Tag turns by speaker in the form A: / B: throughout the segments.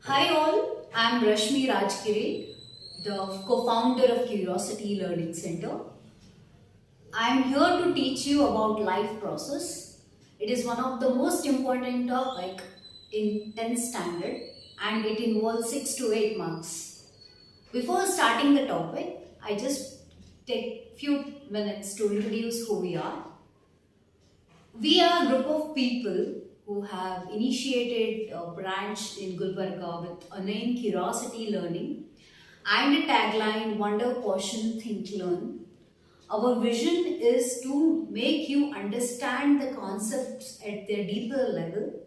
A: Hi all, I am Rashmi Rajkiri, the co-founder of Curiosity Learning Center. I am here to teach you about life process. It is one of the most important topic in 10th standard and it involves 6 to 8 marks. Before starting the topic, I just take few minutes to introduce who we are. We are a group of people who have initiated a branch in Gulbarga with a name Curiosity Learning and a tagline Wonder, Caution, Think, Learn. Our vision is to make you understand the concepts at their deeper level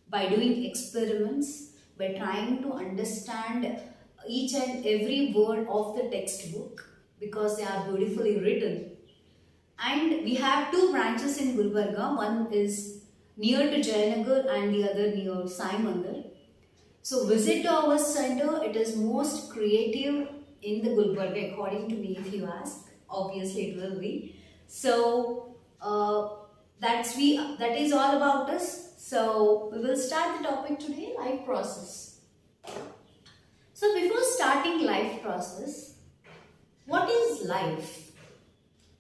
A: by doing experiments, by trying to understand each and every word of the textbook because they are beautifully written. And we have two branches in Gulbarga. One is near to Jayanagar and the other near Sai Mandir. So visit our center. It is most creative in the Gulbarga according to me if you ask. Obviously it will be. So that is all about us. So we will start the topic today, life process. So before starting life process, what is life?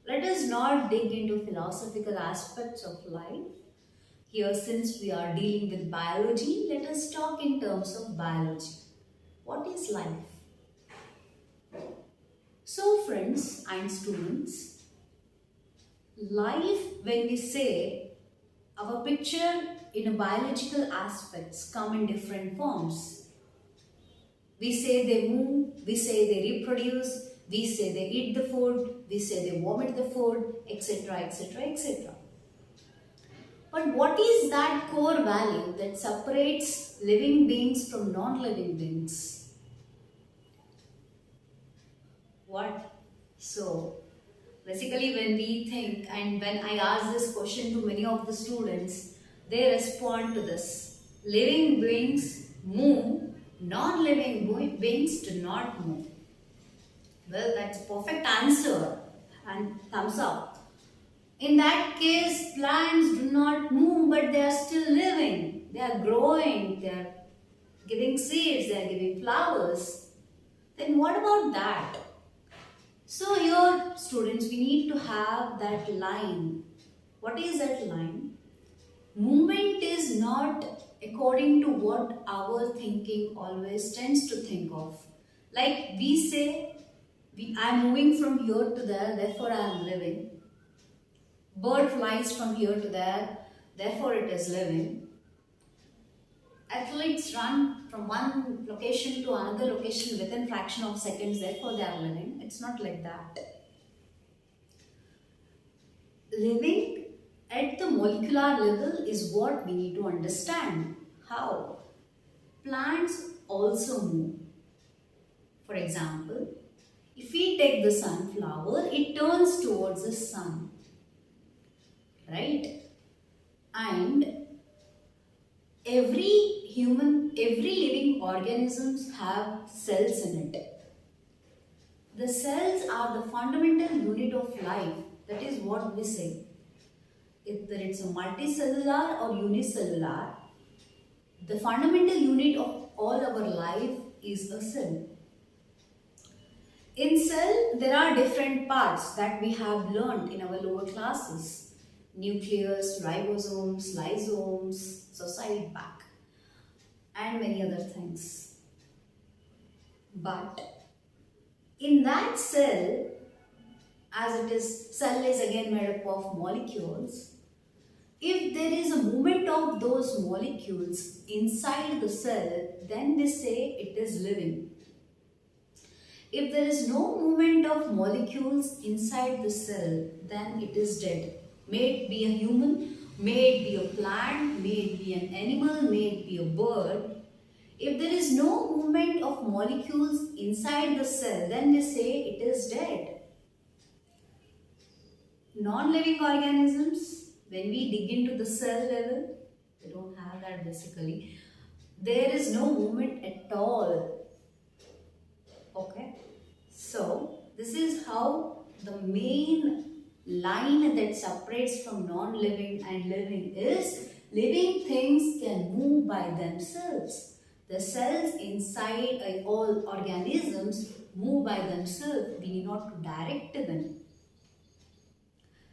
A: Let us not dig into philosophical aspects of life. Here, since we are dealing with biology, let us talk in terms of biology. What is life? So, friends and students, life, when we say, our picture in a biological aspects come in different forms. We say they move, we say they reproduce, we say they eat the food, we say they vomit the food, etc., etc., etc. But what is that core value that separates living beings from non-living beings? What? So, basically when we think and when I ask this question to many of the students, they respond to this. Living beings move, non-living beings do not move. Well, that's a perfect answer and thumbs up. In that case, plants do not move but they are still living. They are growing, they are giving seeds, they are giving flowers. Then what about that? So here, students, we need to have that line. What is that line? Movement is not according to what our thinking always tends to think of. Like we say, I am moving from here to there, therefore I am living. Bird flies from here to there, therefore it is living. Athletes run from one location to another location within fraction of seconds, therefore they are living. It's not like that. Living at the molecular level is what we need to understand. How? Plants also move. For example, if we take the sunflower, it turns towards the sun, right? And every living organisms have cells in it. The cells are the fundamental unit of life. That is what we say. Whether it's a multicellular or unicellular, the fundamental unit of all our life is a cell. In cell, there are different parts that we have learned in our lower classes. Nucleus, ribosomes, lysosomes, side back, and many other things. But in that cell, cell is again made up of molecules. If there is a movement of those molecules inside the cell, then we say it is living. If there is no movement of molecules inside the cell, then it is dead. May it be a human, may it be a plant, may it be an animal, may it be a bird. If there is no movement of molecules inside the cell, then we say it is dead. Non-living organisms, when we dig into the cell level, they don't have that basically. There is no movement at all. Okay. So, this is how the main line that separates from non-living and living is living things can move by themselves. The cells inside all organisms move by themselves. We need not to direct them.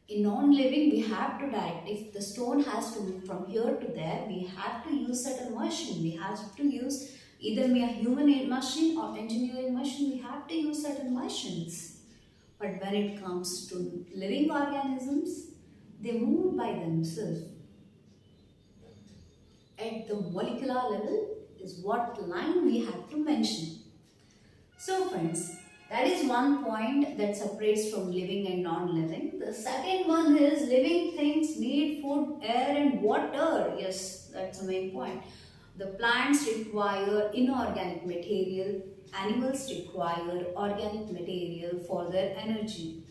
A: In non-living, we have to direct. If the stone has to move from here to there, we have to use certain machine. We have to use either a human machine or engineering machine. We have to use certain machines. But when it comes to living organisms, they move by themselves. At the molecular level is what line we have to mention. So friends, that is one point that separates from living and non-living. The second one is living things need food, air and water. Yes, that's the main point. The plants require inorganic material, animals require organic material for their energy.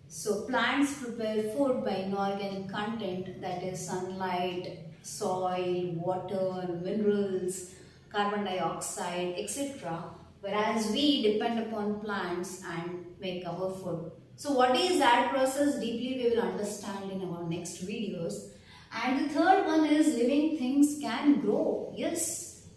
A: So plants prepare food by inorganic content, that is sunlight, soil, water, minerals, carbon dioxide, etc. Whereas we depend upon plants and make our food. So what is that process? Deeply we will understand in our next videos. And the third one is living things can grow. Yes,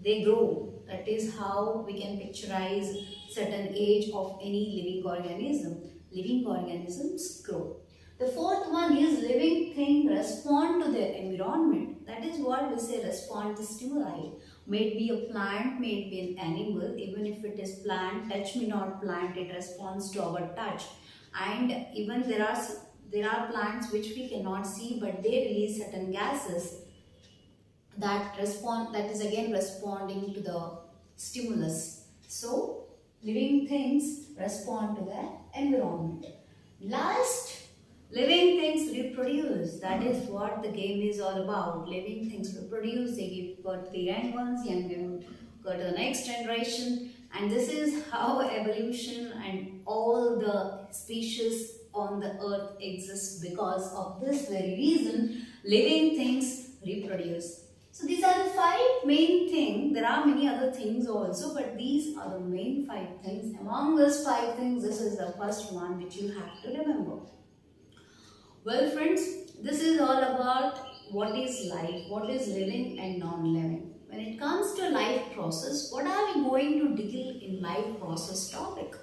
A: they grow. That is how we can picturize certain age of any living organism. Living organisms grow. The fourth one is living thing respond to their environment. That is what we say respond to stimuli. May it be a plant, may it be an animal. Even if it is plant, touch me not plant, it responds to our touch. And even there are plants which we cannot see, but they release certain gases that is again responding to the stimulus. So living things respond to their environment. Last, living things reproduce. That is what the game is all about. Living things reproduce. They give birth to the young ones, go to the next generation, and this is how evolution and all the species on the earth exist. Because of this very reason, living things reproduce. So these are the 5 main things. There are many other things also, but these are the main 5 things. Among those 5 things, this is the first one which you have to remember. Well friends, this is all about what is life, what is living and non-living. When it comes to life process, what are we going to deal in life process topic?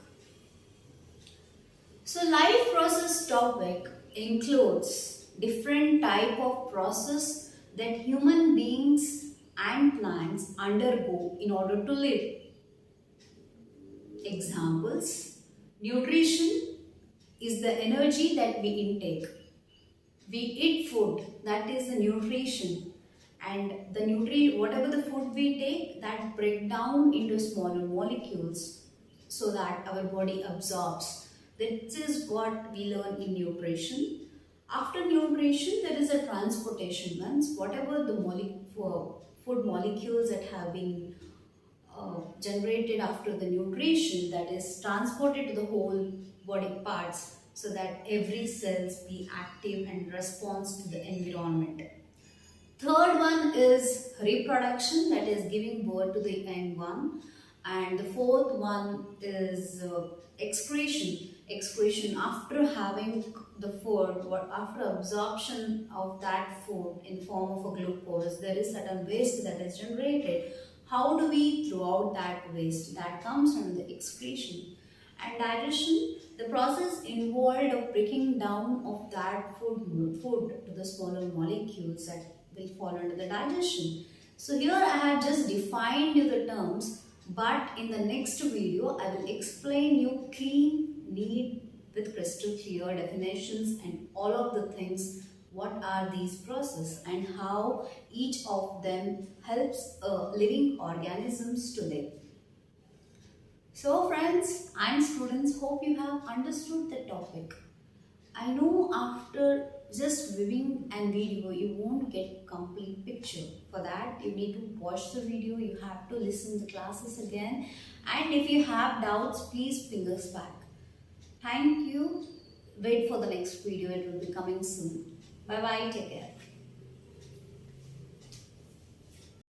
A: So life process topic includes different type of process that human beings and plants undergo in order to live. Examples: nutrition is the energy that we intake. We eat food, that is the nutrition, and whatever the food we take, that break down into smaller molecules so that our body absorbs. This is what we learn in nutrition. After nutrition, there is a transportation. Means whatever the food molecules that have been generated after the nutrition, that is transported to the whole body parts so that every cells be active and responds to the environment. Third one is reproduction, that is giving birth to the young one. And the fourth one is excretion. Excretion after having the food, after absorption of that food in form of a glucose, there is certain waste that is generated. How do we throw out that waste? That comes from the excretion. And digestion, the process involved of breaking down of that food to the smaller molecules that will fall under the digestion. So here I have just defined you the terms, but in the next video I will explain you clean, neat, with crystal clear definitions and all of the things, what are these processes and how each of them helps living organisms to live. So friends and students, hope you have understood the topic. I know after just viewing and video you won't get complete picture. For that you need to watch the video, you have to listen the classes again, and if you have doubts, please ping us back. Thank you. Wait for the next video, it will be coming soon. Bye bye, take care.